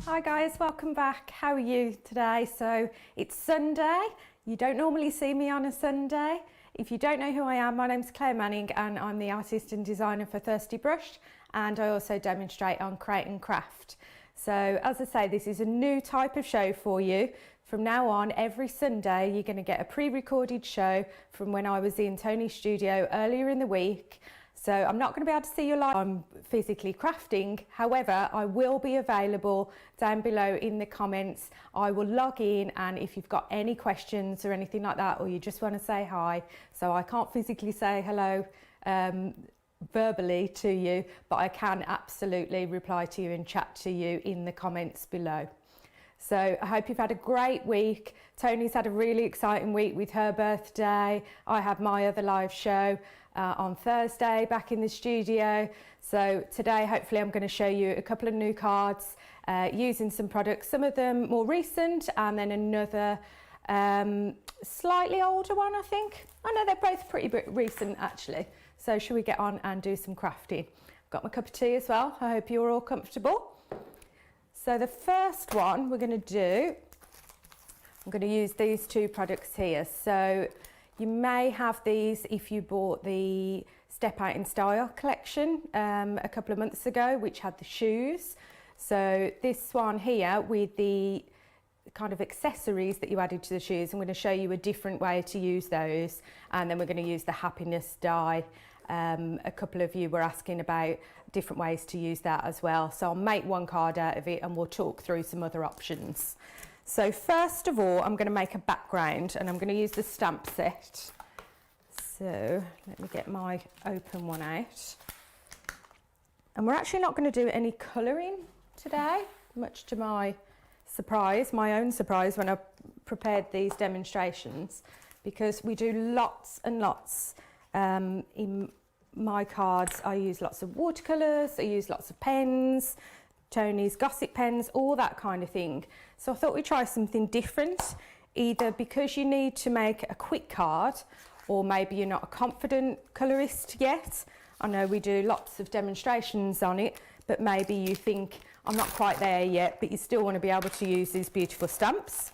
Hi guys, welcome back. How are you today? So it's Sunday. You don't normally see me on a Sunday. If you don't know who I am, my name's Claire Manning and I'm the artist and designer for Thirsty Brush, and I also demonstrate on Create and Craft. So as I say, this is a new type of show for you. From now on, every Sunday, you're going to get a pre-recorded show from when I was in Tony's studio earlier in the week. So I'm not going to be able to see you live. I'm physically crafting. However, I will be available down below in the comments. I will log in, and if you've got any questions or anything like that, or you just want to say hi, so I can't physically say hello verbally to you, but I can absolutely reply to you and chat to you in the comments below. So I hope you've had a great week. Tony's had a really exciting week with her birthday. I had my other live show on Thursday back in the studio. So today, hopefully I'm going to show you a couple of new cards using some products, some of them more recent, and then another slightly older one, I think. I know they're both pretty recent actually. So should we get on and do some crafting? I've got my cup of tea as well. I hope you're all comfortable. So the first one we're going to do, I'm going to use these two products here. So you may have these if you bought the Step Out in Style collection a couple of months ago, which had the shoes. So this one here with the kind of accessories that you added to the shoes, I'm going to show you a different way to use those, and then we're going to use the happiness die. A couple of you were asking about different ways to use that as well. So I'll make one card out of it and we'll talk through some other options. So first of all, I'm going to make a background and I'm going to use the stamp set. So let me get my open one out. And we're actually not going to do any colouring today, much to my surprise, my own surprise when I prepared these demonstrations, because we do lots and lots in my cards. I use lots of watercolours, I use lots of pens, Tony's gossip pens, all that kind of thing. So I thought we'd try something different, either because you need to make a quick card, or maybe you're not a confident colourist yet. I know we do lots of demonstrations on it, but maybe you think I'm not quite there yet, but you still want to be able to use these beautiful stamps.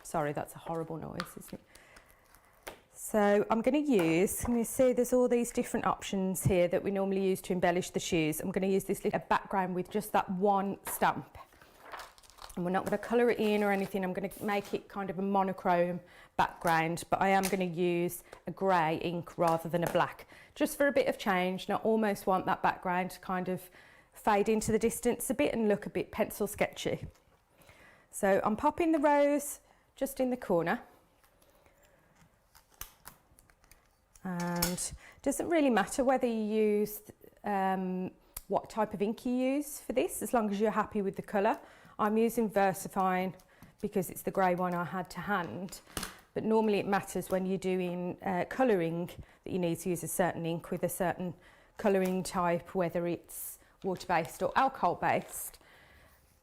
Sorry, that's a horrible noise, isn't it? So I'm going to use, can you see there's all these different options here that we normally use to embellish the shoes. I'm going to use this little background with just that one stamp. And we're not going to colour it in or anything. I'm going to make it kind of a monochrome background, but I am going to use a grey ink rather than a black, just for a bit of change. And I almost want that background to kind of fade into the distance a bit and look a bit pencil sketchy. So I'm popping the rose just in the corner. And it doesn't really matter whether you use what type of ink you use for this, as long as you're happy with the colour. I'm using VersaFine because it's the grey one I had to hand, but normally it matters when you're doing colouring that you need to use a certain ink with a certain colouring type, whether it's water-based or alcohol-based.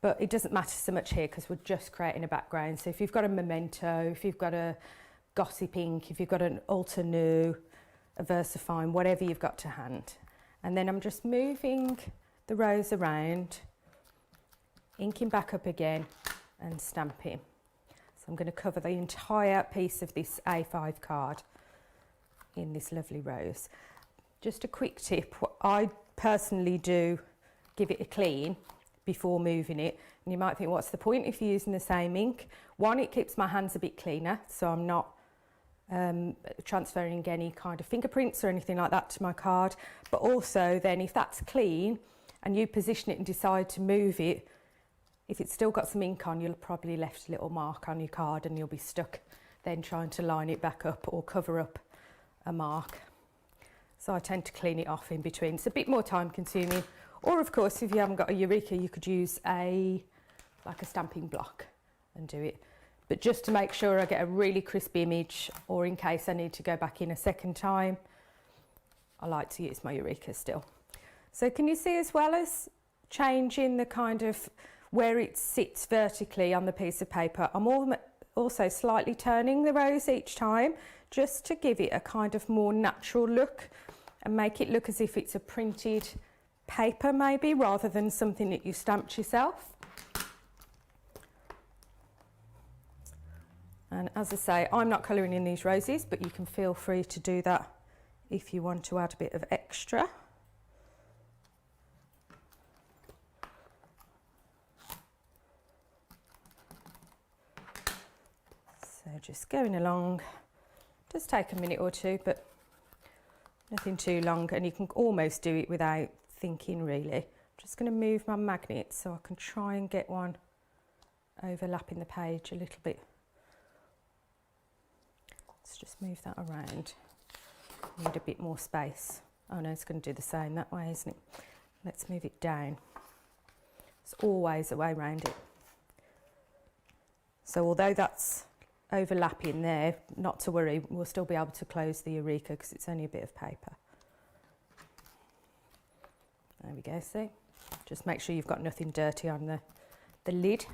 But it doesn't matter so much here because we're just creating a background. So if you've got a Memento, if you've got a gossip ink, if you've got an Alter Nu, a VersaFine, whatever you've got to hand. And then I'm just moving the rose around, inking back up again and stamping. So I'm going to cover the entire piece of this A5 card in this lovely rose. Just a quick tip, what I personally do, give it a clean before moving it. And you might think, what's the point if you're using the same ink? One, it keeps my hands a bit cleaner, so I'm not transferring any kind of fingerprints or anything like that to my card. But also then, if that's clean and you position it and decide to move it, if it's still got some ink on, you'll probably left a little mark on your card and you'll be stuck then trying to line it back up or cover up a mark. So I tend to clean it off in between. It's a bit more time consuming. Or of course, if you haven't got a Eureka, you could use like a stamping block and do it. But just to make sure I get a really crisp image, or in case I need to go back in a second time, I like to use my Eureka still. So can you see, as well as changing the kind of where it sits vertically on the piece of paper, I'm also slightly turning the rose each time, just to give it a kind of more natural look and make it look as if it's a printed paper maybe, rather than something that you stamped yourself. And as I say, I'm not colouring in these roses, but you can feel free to do that if you want to add a bit of extra. So just going along, does take a minute or two, but nothing too long, and you can almost do it without thinking really. I'm just going to move my magnet so I can try and get one overlapping the page a little bit. Let's just move that around. Need a bit more space. Oh no, it's going to do the same that way, isn't it? Let's move it down. There's always a way around it. So although that's overlapping there, not to worry, we'll still be able to close the Eureka because it's only a bit of paper. There we go, see? Just make sure you've got nothing dirty on the lid.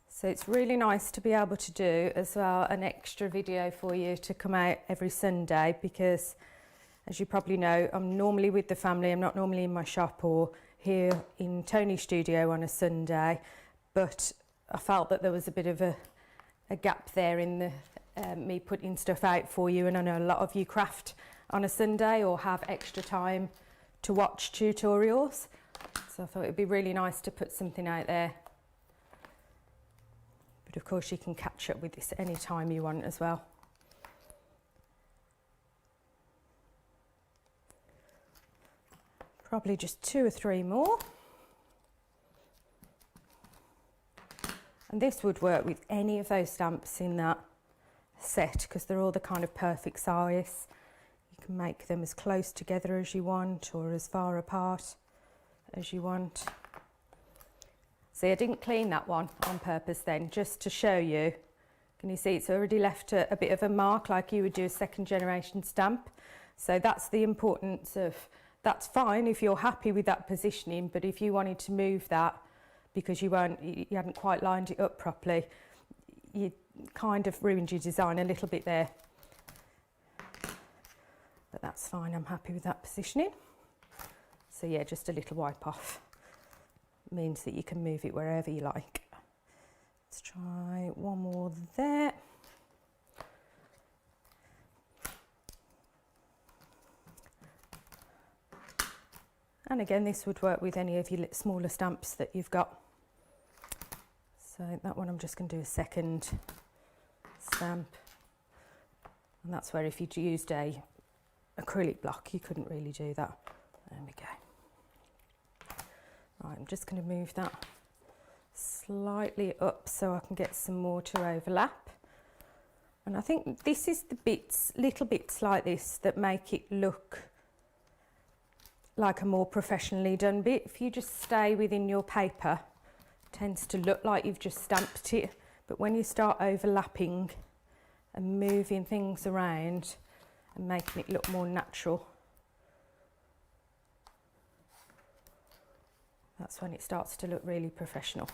So it's really nice to be able to do as well an extra video for you to come out every Sunday, because as you probably know, I'm normally with the family, I'm not normally in my shop or here in Tony's studio on a Sunday, but I felt that there was a bit of a gap there in the me putting stuff out for you, and I know a lot of you craft on a Sunday or have extra time to watch tutorials, so I thought it would be really nice to put something out there. But of course you can catch up with this any time you want as well. Probably just 2 or 3 more. And this would work with any of those stamps in that set because they're all the kind of perfect size. You can make them as close together as you want or as far apart as you want. See, I didn't clean that one on purpose then, just to show you. Can you see it's already left a bit of a mark like you would do a second generation stamp? So that's the importance of, that's fine if you're happy with that positioning, but if you wanted to move that because you hadn't quite lined it up properly, you kind of ruined your design a little bit there. But that's fine, I'm happy with that positioning. So yeah, just a little wipe off means that you can move it wherever you like. Let's try one more there. And again, this would work with any of your smaller stamps that you've got. So that one I'm just going to do a second stamp. And that's where if you'd used a acrylic block, you couldn't really do that. There we go. Right, I'm just going to move that slightly up so I can get some more to overlap. And I think this is the bits, little bits like this that make it look like a more professionally done bit. If you just stay within your paper, it tends to look like you've just stamped it, but when you start overlapping and moving things around and making it look more natural, that's when it starts to look really professional.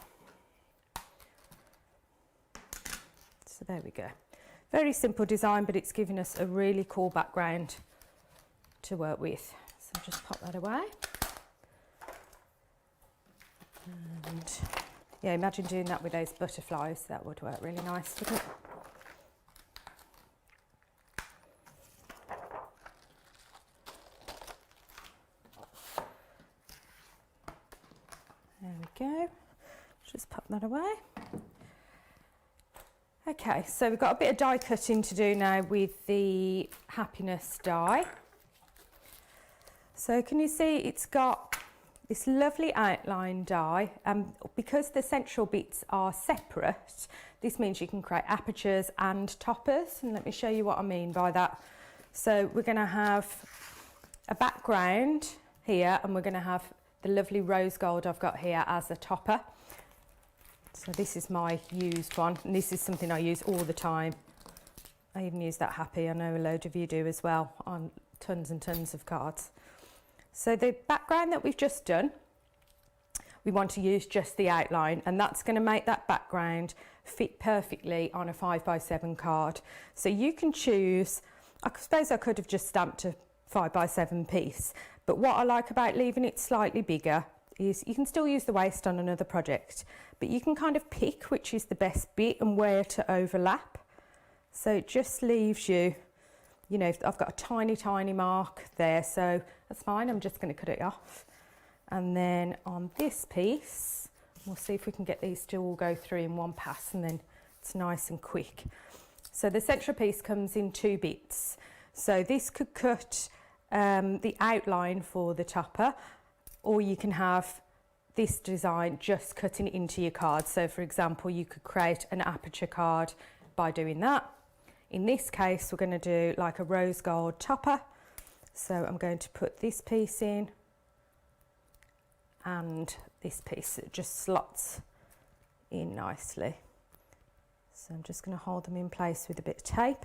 So there we go. Very simple design, but it's giving us a really cool background to work with. So just pop that away. And yeah, imagine doing that with those butterflies. That would work really nice, wouldn't it? There we go. Just pop that away. Okay, so we've got a bit of die cutting to do now with the happiness die. So can you see it's got this lovely outline die, and because the central bits are separate, this means you can create apertures and toppers, and let me show you what I mean by that. So we're going to have a background here, and we're going to have the lovely rose gold I've got here as a topper. So this is my used one, and this is something I use all the time. I even use that happy, I know a load of you do as well, on tons and tons of cards. So the background that we've just done, we want to use just the outline, and that's going to make that background fit perfectly on a 5x7 card. So you can choose I suppose I could have just stamped a 5x7 piece, but what I like about leaving it slightly bigger is you can still use the waist on another project, but you can kind of pick which is the best bit and where to overlap. So it just leaves you, you know, I've got a tiny mark there, so that's fine. I'm just going to cut it off. And then on this piece, we'll see if we can get these to all go through in one pass, and then it's nice and quick. So the central piece comes in 2 bits. So this could cut the outline for the topper, or you can have this design just cutting it into your card. So for example, you could create an aperture card by doing that. In this case, we're going to do like a rose gold topper. So I'm going to put this piece in and this piece. It just slots in nicely. So I'm just going to hold them in place with a bit of tape.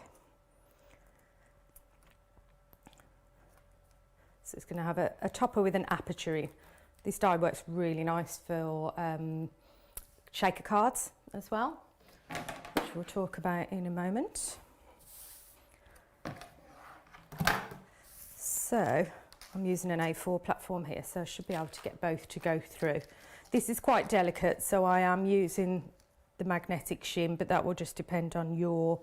So it's going to have a topper with an aperture in. This die works really nice for shaker cards as well, which we'll talk about in a moment. So I'm using an A4 platform here, so I should be able to get both to go through. This is quite delicate, so I am using the magnetic shim, but that will just depend on your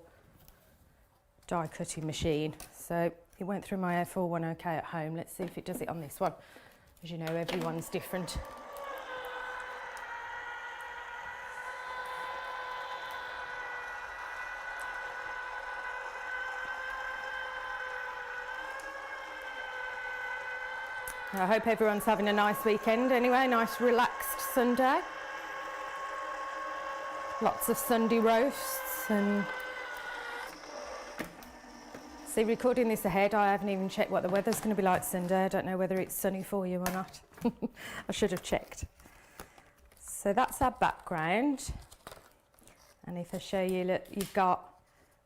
die cutting machine. So it went through my A4 one okay at home. Let's see if it does it on this one. As you know, everyone's different. I hope everyone's having a nice weekend anyway, nice relaxed Sunday. Lots of Sunday roasts and... See, recording this ahead, I haven't even checked what the weather's going to be like Sunday. I don't know whether it's sunny for you or not. I should have checked. So that's our background. And if I show you, look, you've got,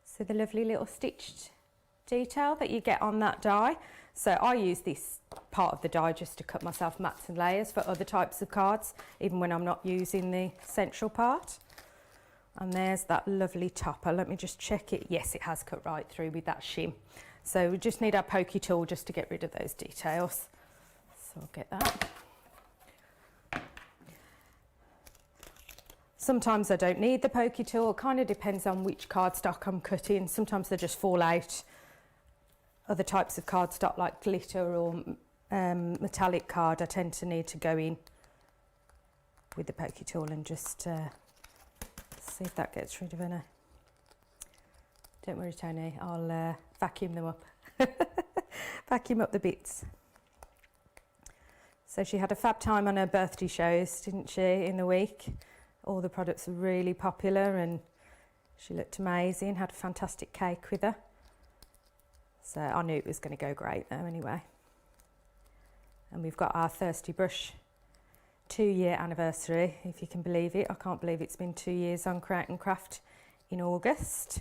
see the lovely little stitched detail that you get on that die. So I use this part of the die just to cut myself mats and layers for other types of cards, even when I'm not using the central part. And there's that lovely topper. Let me just check it. Yes, it has cut right through with that shim. So we just need our pokey tool just to get rid of those details. So I'll get that. Sometimes I don't need the pokey tool. It kind of depends on which cardstock I'm cutting. Sometimes they just fall out. Other types of cardstock like glitter or metallic card, I tend to need to go in with the pokey tool and just see if that gets rid of any. Don't worry, Tony, I'll vacuum them up. Vacuum up the bits. So she had a fab time on her birthday shows, didn't she, in the week? All the products were really popular and she looked amazing, had a fantastic cake with her. So I knew it was going to go great though anyway. And we've got our Thirsty Brush 2-year anniversary, if you can believe it. I can't believe it's been 2 years on Create and Craft in August.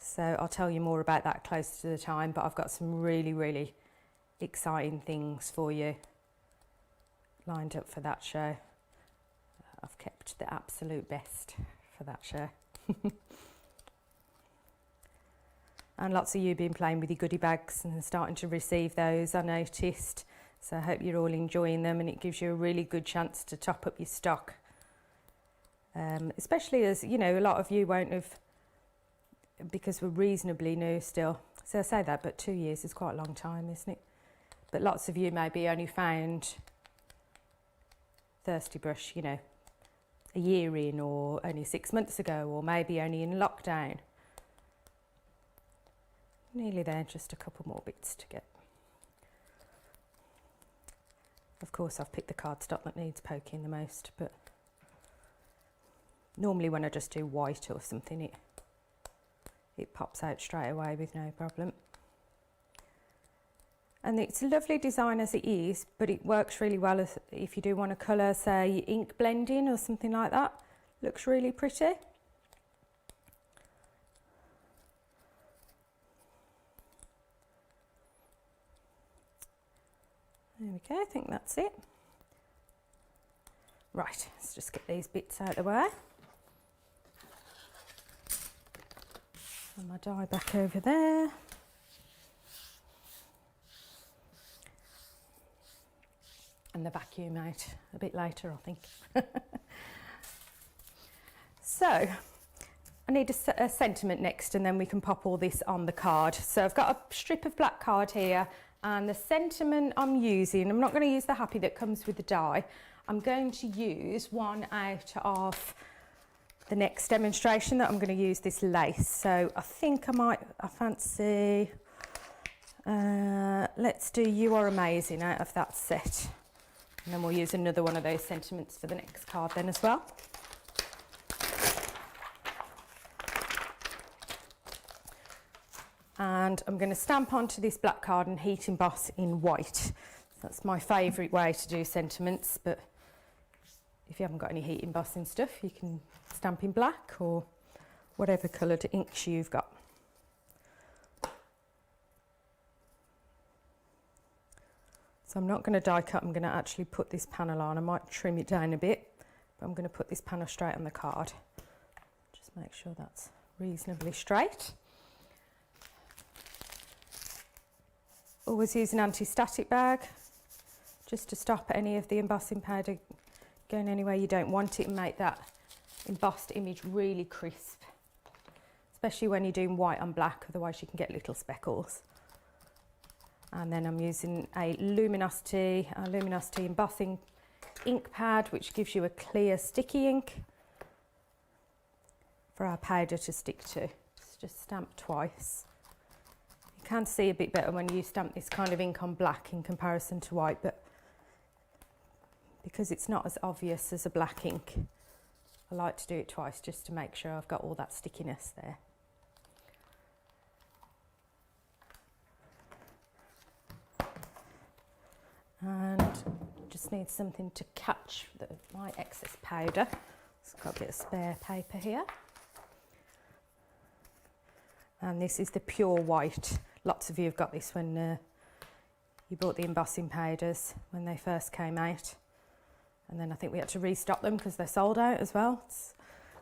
So I'll tell you more about that closer to the time, but I've got some really exciting things for you lined up for that show. I've kept the absolute best for that show. And lots of you have been playing with your goodie bags and starting to receive those, I noticed. So I hope you're all enjoying them and it gives you a really good chance to top up your stock. Especially as, you know, a lot of you won't have, because we're reasonably new still. So I say that, but 2 years is quite a long time, isn't it? But lots of you maybe only found Thirsty Brush, you know, a year in or only 6 months ago or maybe only in lockdown. Nearly there, just a couple more bits to get. Of course, I've picked the cardstock that needs poking the most, but normally when I just do white or something, it pops out straight away with no problem. And it's a lovely design as it is, but it works really well if you do want to colour, say, ink blending or something like that. Looks really pretty. There we go, I think that's it. Right, let's just get these bits out of the way. And my die back over there. and the vacuum out a bit later, I think. So I need a sentiment next, and then we can pop all this on the card. So I've got a strip of black card here, and the sentiment I'm using, I'm not going to use the happy that comes with the die. I'm going to use one out of the next demonstration that I'm going to use this lace. So I think I fancy, let's do You Are Amazing out of that set. And then we'll use another one of those sentiments for the next card then as well. And I'm going to stamp onto this black card and heat emboss in white. That's my favourite way to do sentiments, but if you haven't got any heat embossing stuff, you can stamp in black or whatever coloured inks you've got. So I'm not going to die cut, I'm going to actually put this panel on. I might trim it down a bit, but I'm going to put this panel straight on the card. Just make sure that's reasonably straight. Always use an anti-static bag just to stop any of the embossing powder going anywhere you don't want it and make that embossed image really crisp, especially when you're doing white on black, otherwise you can get little speckles. And then I'm using a luminosity embossing ink pad, which gives you a clear sticky ink for our powder to stick to. It's just stamped twice. You can see a bit better when you stamp this kind of ink on black in comparison to white, but because it's not as obvious as a black ink, I like to do it twice just to make sure I've got all that stickiness there. And just need something to catch my excess powder. So I've got a bit of spare paper here. And this is the pure white. Lots of you have got this when you bought the embossing powders when they first came out. And then I think we had to restock them because they're sold out as well.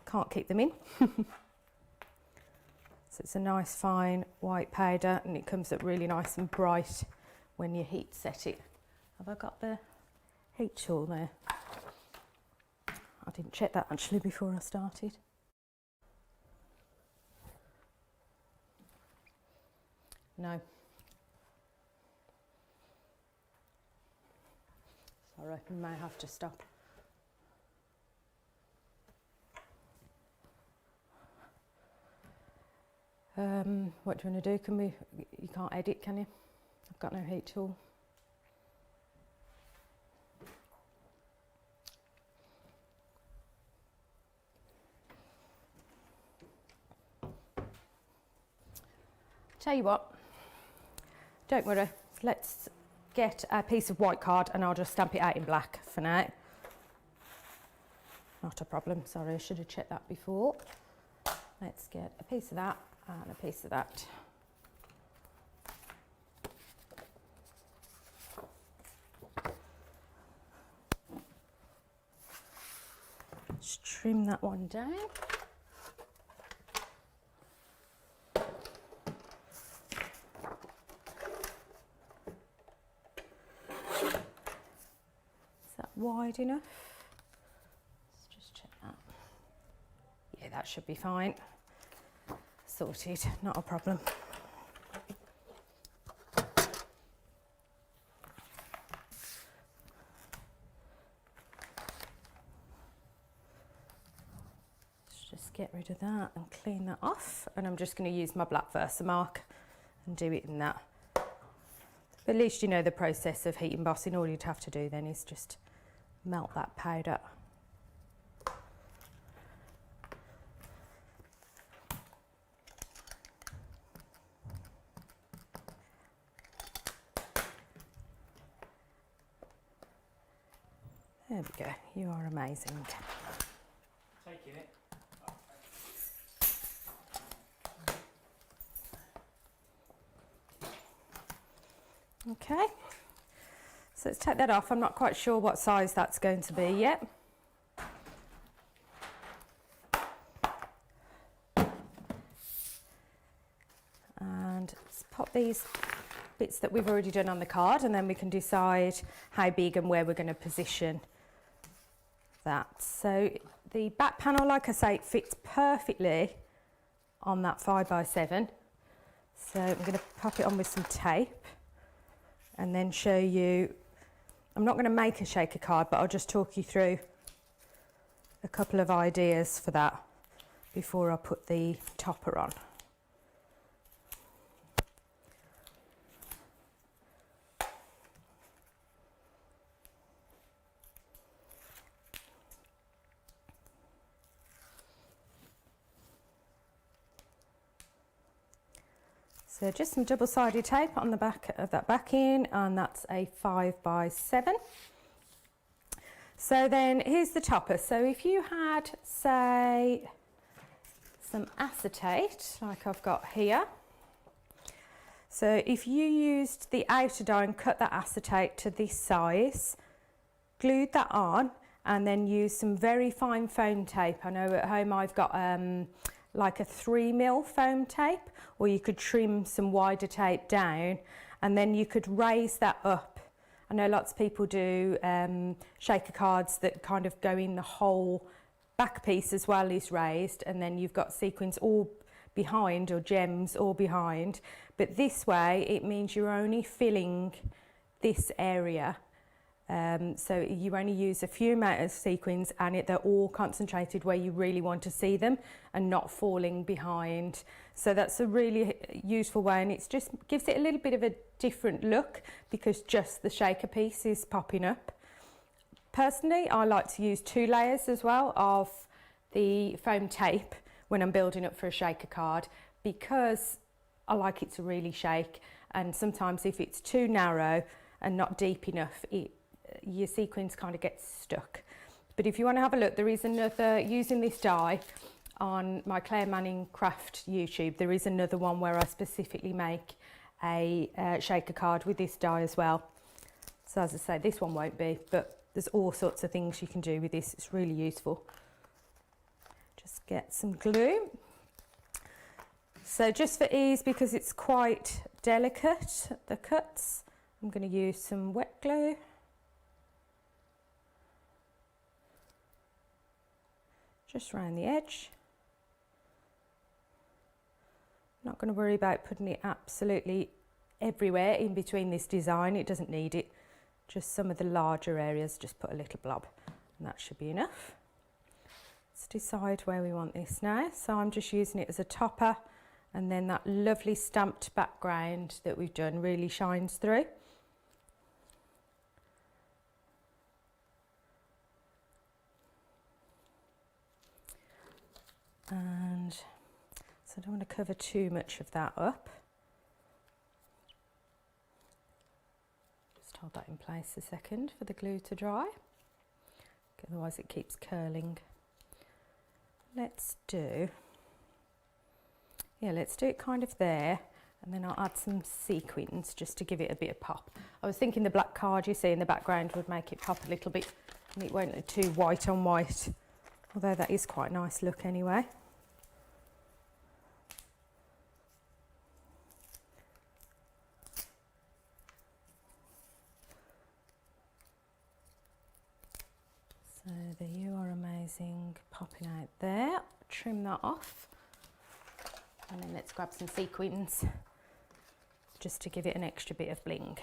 Can't keep them in. So it's a nice fine white powder, and it comes up really nice and bright when you heat set it. Have I got the heat tool there? I didn't check that actually before I started. No. Sorry, I may have to stop. What do you want to do? You can't edit, can you? I've got no heat tool. Tell you what, don't worry, let's get a piece of white card and I'll just stamp it out in black for now. Not a problem, sorry, I should have checked that before. Let's get a piece of that and a piece of that. Just trim that one down. Wide enough? Let's just check that. Yeah, that should be fine. Sorted, not a problem. Let's just get rid of that and clean that off. And I'm just going to use my black Versamark and do it in that. But at least you know the process of heat embossing. All you'd have to do then is just melt that powder. There we go, you are amazing. Taking it. Okay. So let's take that off. I'm not quite sure what size that's going to be yet. And let's pop these bits that we've already done on the card, and then we can decide how big and where we're going to position that. So the back panel, like I say, it fits perfectly on that 5x7. So I'm going to pop it on with some tape and then show you. I'm not going to make a shaker card, but I'll just talk you through a couple of ideas for that before I put the topper on. So just some double-sided tape on the back of that backing, and that's a 5x7. So then here's the topper. So if you had, say, some acetate, like I've got here. So if you used the outer die and cut that acetate to this size, glued that on, and then used some very fine foam tape. I know at home I've got like a 3mm foam tape, or you could trim some wider tape down, and then you could raise that up. I know lots of people do shaker cards that kind of go in the whole back piece as well is raised, and then you've got sequins all behind or gems all behind. But this way it means you're only filling this area. So you only use a few amount of sequins, and they're all concentrated where you really want to see them and not falling behind. So that's a really useful way, and it just gives it a little bit of a different look because just the shaker piece is popping up. Personally, I like to use 2 layers as well of the foam tape when I'm building up for a shaker card, because I like it to really shake, and sometimes if it's too narrow and not deep enough, your sequins kind of get stuck. But if you want to have a look, there is another, using this die on my Claire Manning Craft YouTube, there is another one where I specifically make a shaker card with this die as well. So as I say, this one won't be, but there's all sorts of things you can do with this. It's really useful. Just get some glue. So just for ease, because it's quite delicate, the cuts, I'm going to use some wet glue. Just around the edge. Not going to worry about putting it absolutely everywhere in between this design. It doesn't need it. Just some of the larger areas, just put a little blob, and that should be enough. Let's decide where we want this now. So I'm just using it as a topper, and then that lovely stamped background that we've done really shines through. And so I don't want to cover too much of that up. Just hold that in place a second for the glue to dry, otherwise it keeps curling. Let's do it kind of there, and then I'll add some sequins just to give it a bit of pop. I was thinking the black card you see in the background would make it pop a little bit, and it won't look too white on white, although that is quite a nice look anyway. So the You Are Amazing popping out there. Trim that off, and then let's grab some sequins just to give it an extra bit of bling.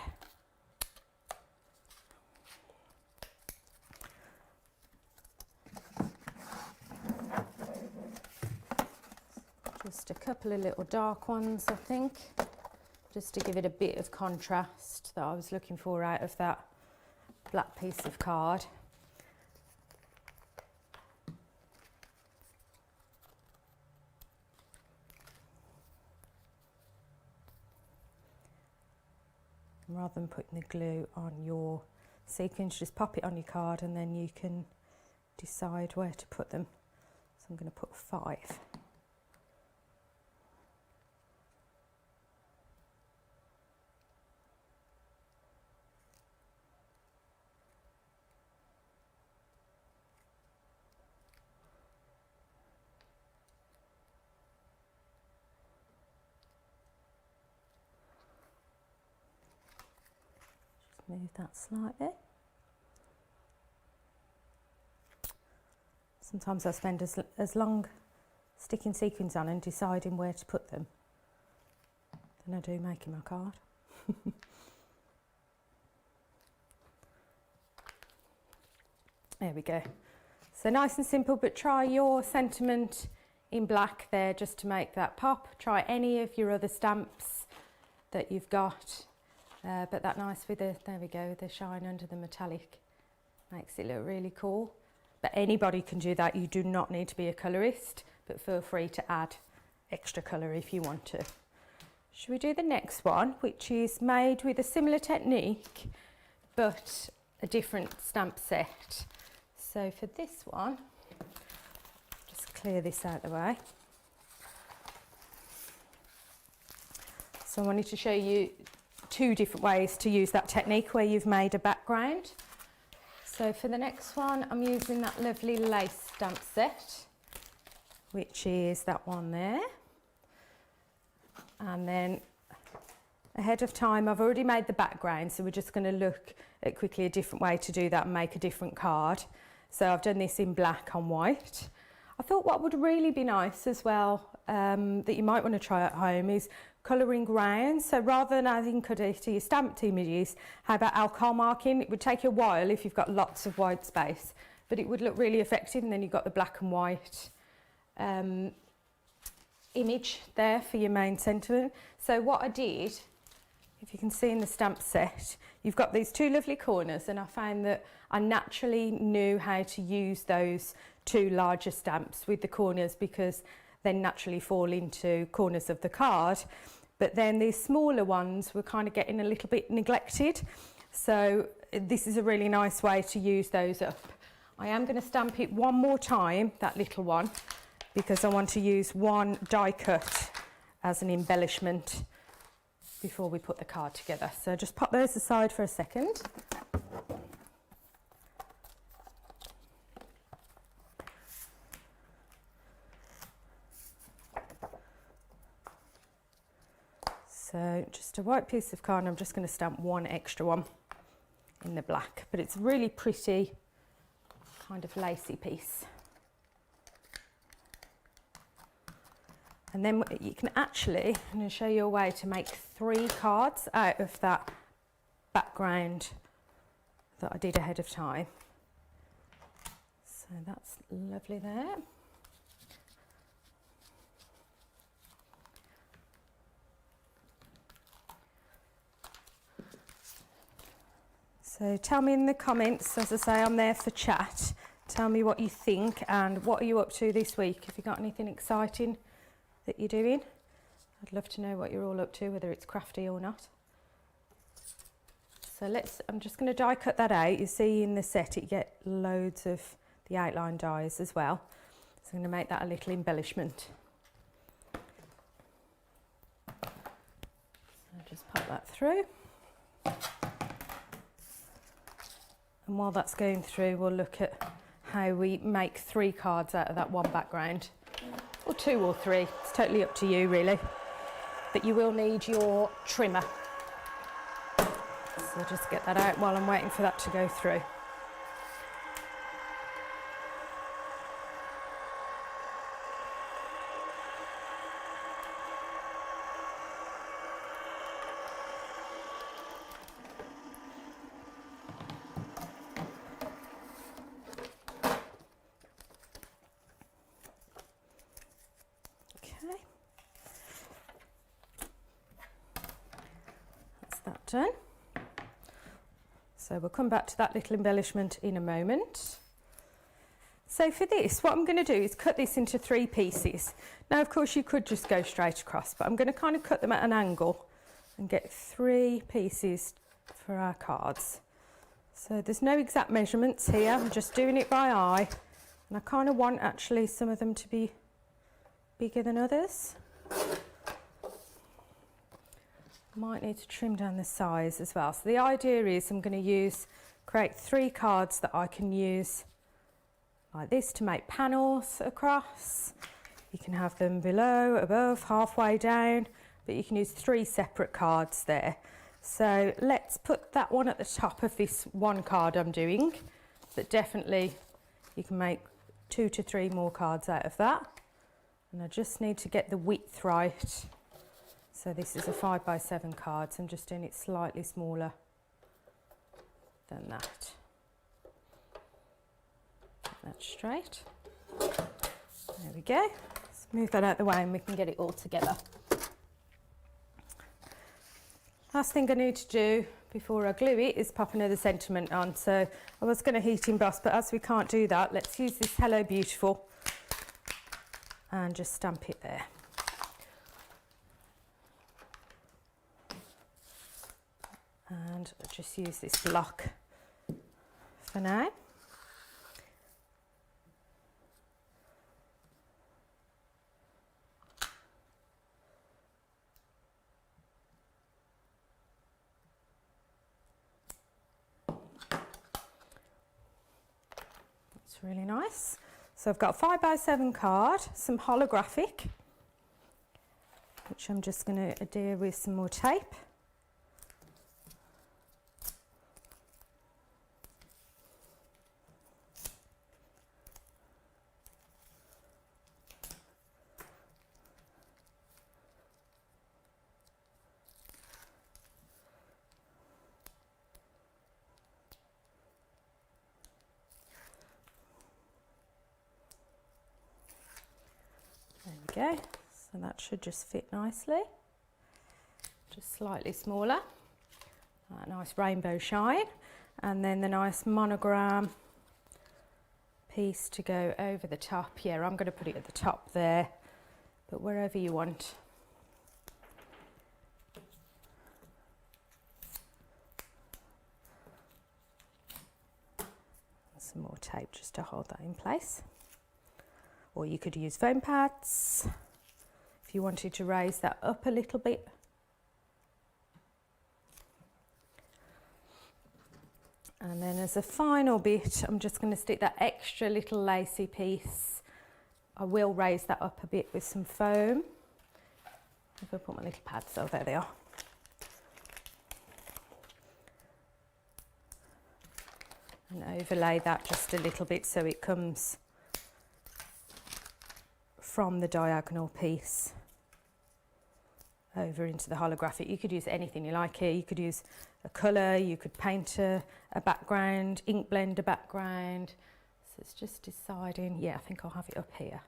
Just a couple of little dark ones, I think, just to give it a bit of contrast that I was looking for out of that black piece of card. Rather than putting the glue on your sequins, just pop it on your card, and then you can decide where to put them. So I'm going to put 5. move that slightly. Sometimes I spend as long sticking sequins on and deciding where to put them than I do making my card. There we go. So nice and simple, but try your sentiment in black there just to make that pop. Try any of your other stamps that you've got, but that nice with the, there we go, the shine under the metallic makes it look really cool. But anybody can do that. You do not need to be a colourist, but feel free to add extra colour if you want to. Should we do the next one, which is made with a similar technique, but a different stamp set. So for this one, just clear this out of the way. So I wanted to show you two different ways to use that technique where you've made a background. So for the next one, I'm using that lovely lace stamp set, which is that one there. And then ahead of time, I've already made the background, so we're just going to look at quickly a different way to do that and make a different card. So I've done this in black on white. I thought what would really be nice as well, that you might want to try at home, is colouring round. So rather than adding colour to your stamped images, how about alcohol marking? It would take you a while if you've got lots of white space, but it would look really effective, and then you've got the black and white image there for your main sentiment. So what I did, if you can see in the stamp set, you've got these two lovely corners, and I found that I naturally knew how to use those two larger stamps with the corners because they naturally fall into corners of the card. But then these smaller ones were kind of getting a little bit neglected. So this is a really nice way to use those up. I am going to stamp it one more time, that little one, because I want to use one die cut as an embellishment before we put the card together. So just pop those aside for a second. So just a white piece of card, and I'm just going to stamp one extra one in the black, but it's a really pretty kind of lacy piece. And then you can actually, I'm going to show you a way to make 3 cards out of that background that I did ahead of time. So that's lovely there. So tell me in the comments, as I say, I'm there for chat. Tell me what you think and what are you up to this week. Have you got anything exciting that you're doing? I'd love to know what you're all up to, whether it's crafty or not. So I'm just going to die cut that out. You see in the set you get loads of the outline dies as well. So I'm going to make that a little embellishment. I'll just pop that through. And while that's going through, we'll look at how we make 3 cards out of that one background. Or 2 or 3, it's totally up to you really. But you will need your trimmer. So just get that out while I'm waiting for that to go through. Done. So we'll come back to that little embellishment in a moment. So for this, what I'm going to do is cut this into 3 pieces. Now, of course, you could just go straight across, but I'm going to kind of cut them at an angle and get 3 pieces for our cards. So there's no exact measurements here. I'm just doing it by eye, and I kind of want actually some of them to be bigger than others. Might need to trim down the size as well. So the idea is I'm going to create 3 cards that I can use like this to make panels across. You can have them below, above, halfway down, but you can use 3 separate cards there. So let's put that one at the top of this one card I'm doing, but definitely you can make 2 to 3 more cards out of that. And I just need to get the width right. So this is a 5x7 card, so I'm just doing it slightly smaller than that. Get that straight. There we go. Let's move that out of the way and we can get it all together. Last thing I need to do before I glue it is pop another sentiment on. So I was going to heat emboss, but as we can't do that, let's use this Hello Beautiful and just stamp it there. And I'll just use this block for now. It's really nice. So I've got a 5x7 card, some holographic, which I'm just going to adhere with some more tape. There we go, so that should just fit nicely, just slightly smaller. That nice rainbow shine, and then the nice monogram piece to go over the top. Yeah, I'm going to put it at the top there, but wherever you want. Some more tape just to hold that in place. Or you could use foam pads if you wanted to raise that up a little bit. And then as a final bit, I'm just going to stick that extra little lacy piece. I will raise that up a bit with some foam. If I put my little pads, oh there they are. And overlay that just a little bit so it comes from the diagonal piece over into the holographic. You could use anything you like here. You could use a colour, you could paint a background, ink blend a background. So it's just deciding, yeah, I think I'll have it up here.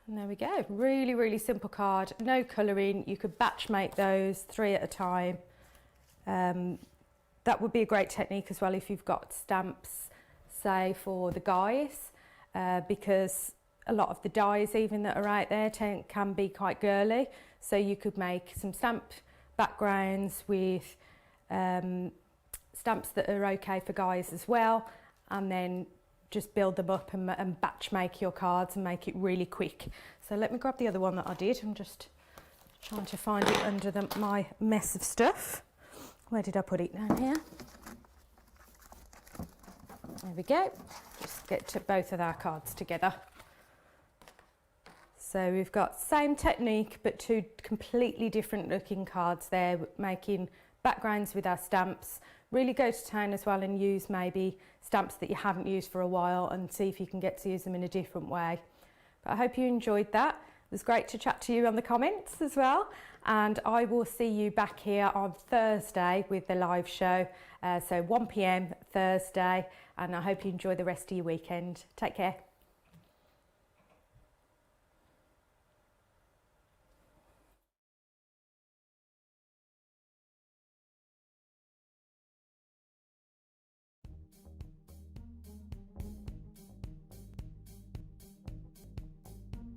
And there we go, really, really simple card, no colouring. You could batch make those 3 at a time. That would be a great technique as well if you've got stamps, say for the guys, because a lot of the dies even that are out there can be quite girly. So you could make some stamp backgrounds with stamps that are okay for guys as well, and then just build them up and batch make your cards and make it really quick. So let me grab the other one that I did. I'm just trying to find it under my mess of stuff. Where did I put it? Down here. There we go. Just get both of our cards together. So we've got same technique but 2 completely different looking cards there, making backgrounds with our stamps. Really go to town as well and use maybe stamps that you haven't used for a while and see if you can get to use them in a different way. But I hope you enjoyed that. It was great to chat to you on the comments as well, and I will see you back here on Thursday with the live show, so 1 p.m. Thursday, and I hope you enjoy the rest of your weekend. Take care.